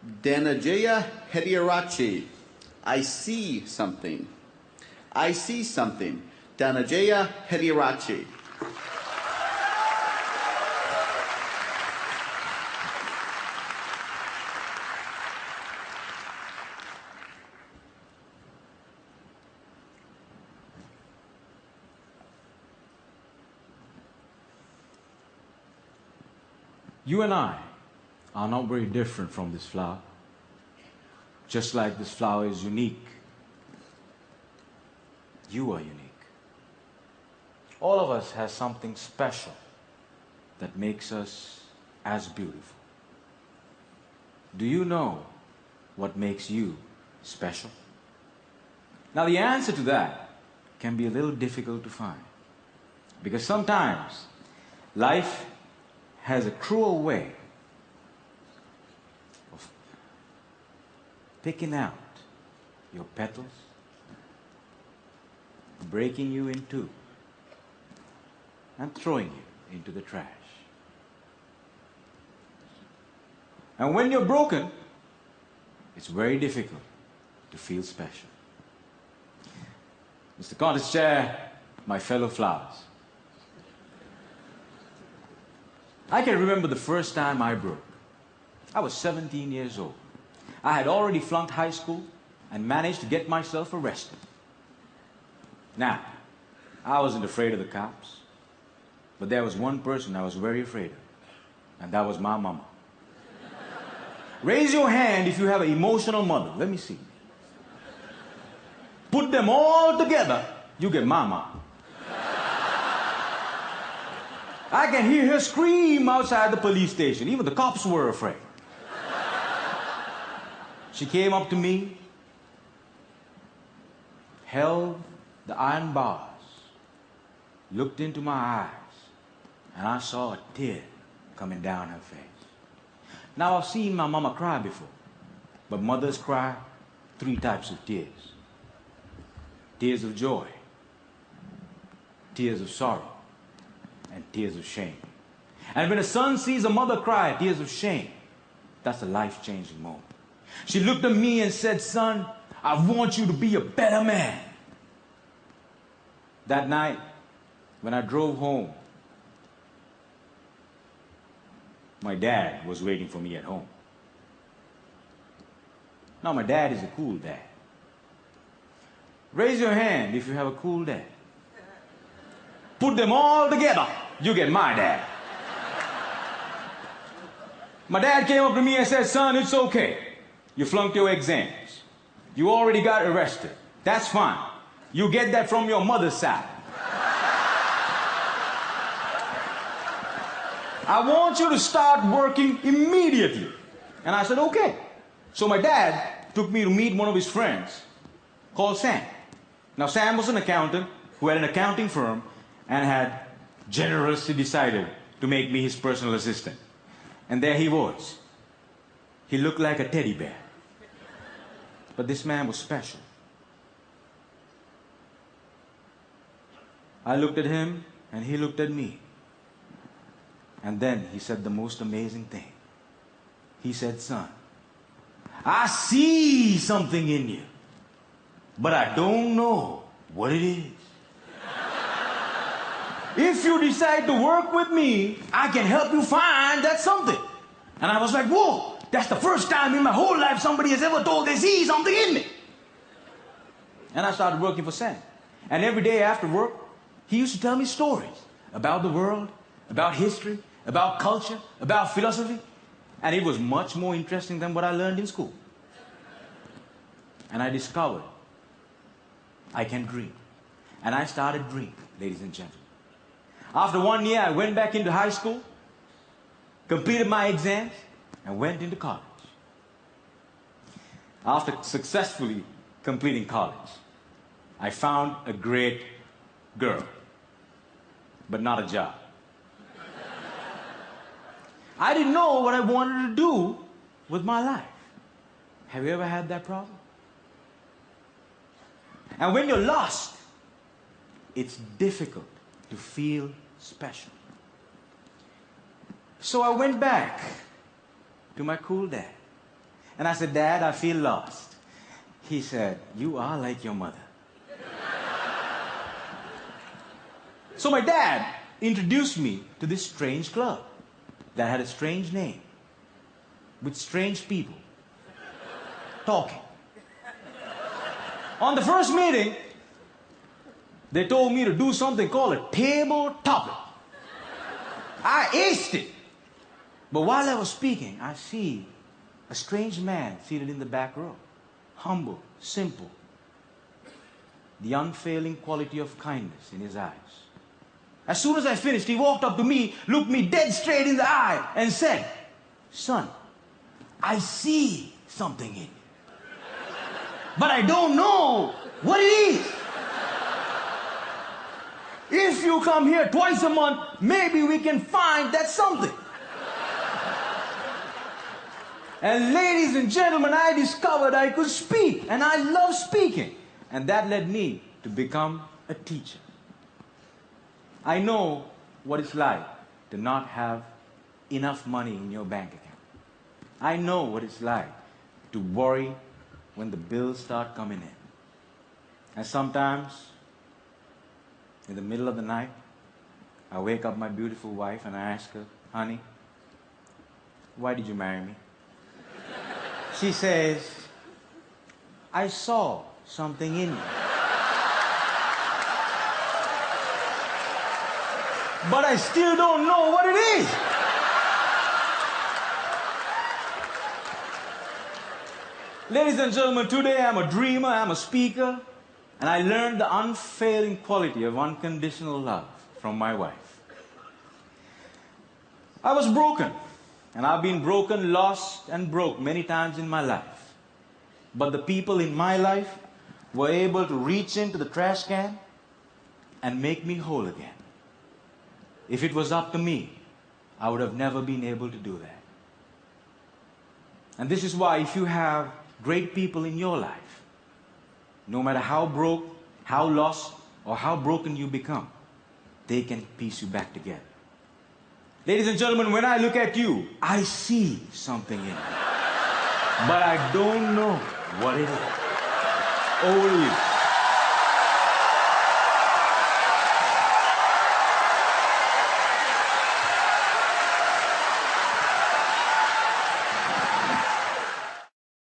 Dananjaya Hettiarachchi. I see something. I see something. Dananjaya Hettiarachchi. You and I are not very different from this flower. Just like this flower is unique, you are unique. All of us has something special that makes us as beautiful. Do you know what makes you special? Now the answer to that can be a little difficult to find, because sometimes life has a cruel way of picking out your petals, breaking you in two, and throwing you into the trash. And when you're broken, it's very difficult to feel special. Mr. Contest Chair, my fellow flowers, I can remember the first time I broke. I was 17 years old. I had already flunked high school and managed to get myself arrested. Now, I wasn't afraid of the cops, but there was one person I was very afraid of, and that was my mama. Raise your hand if you have an emotional mother. Let me see. Put them all together, you get mama. I can hear her scream outside the police station. Even the cops were afraid. She came up to me, held the iron bars, looked into my eyes, and I saw a tear coming down her face. Now, I've seen my mama cry before, but mothers cry 3 types of tears. Tears of joy, tears of sorrow, and tears of shame. And when a son sees a mother cry tears of shame, that's a life-changing moment. She looked at me and said, "Son, I want you to be a better man." That night, when I drove home, my dad was waiting for me at home. Now, my dad is a cool dad. Raise your hand if you have a cool dad. Put them all together, you get my dad. My dad came up to me and said, "Son, it's okay. You flunked your exams. You already got arrested. That's fine. You get that from your mother's side. I want you to start working immediately." And I said, "Okay." So my dad took me to meet one of his friends called Sam. Now, Sam was an accountant who had an accounting firm and had generously decided to make me his personal assistant. And there he was. He looked like a teddy bear. But this man was special. I looked at him and he looked at me. And then he said the most amazing thing. He said, "Son, I see something in you, but I don't know what it is. If you decide to work with me, I can help you find that something." And I was like, whoa, that's the first time in my whole life somebody has ever told they see something in me. And I started working for Sam. And every day after work, he used to tell me stories about the world, about history, about culture, about philosophy. And it was much more interesting than what I learned in school. And I discovered I can dream. And I started dreaming, ladies and gentlemen. After 1 year, I went back into high school, completed my exams, and went into college. After successfully completing college, I found a great girl, but not a job. I didn't know what I wanted to do with my life. Have you ever had that problem? And when you're lost, it's difficult to feel special. So I went back to my cool dad And I said, Dad, I feel lost. He said, you are like your mother. So my dad introduced me to this strange club that had a strange name, with strange people talking. On the first meeting, they told me to do something called a table topic. I aced it. But while I was speaking, I see a strange man seated in the back row. Humble, simple. The unfailing quality of kindness in his eyes. As soon as I finished, he walked up to me, looked me dead straight in the eye, and said, son, I see something in you. But I don't know what it is. If you come here twice a month, maybe we can find that something. And ladies and gentlemen, I discovered I could speak, and I love speaking. And that led me to become a teacher. I know what it's like to not have enough money in your bank account. I know what it's like to worry when the bills start coming in. And sometimes, in the middle of the night, I wake up my beautiful wife and I ask her, honey, why did you marry me? She says, I saw something in you. But I still don't know what it is. Ladies and gentlemen, today I'm a dreamer, I'm a speaker, and I learned the unfailing quality of unconditional love from my wife. I was broken, and I've been broken, lost, and broke many times in my life. But the people in my life were able to reach into the trash can and make me whole again. If it was up to me, I would have never been able to do that. And this is why if you have great people in your life, no matter how broke, how lost, or how broken you become, they can piece you back together. Ladies and gentlemen, when I look at you, I see something in you. But I don't know what it is. Over to you.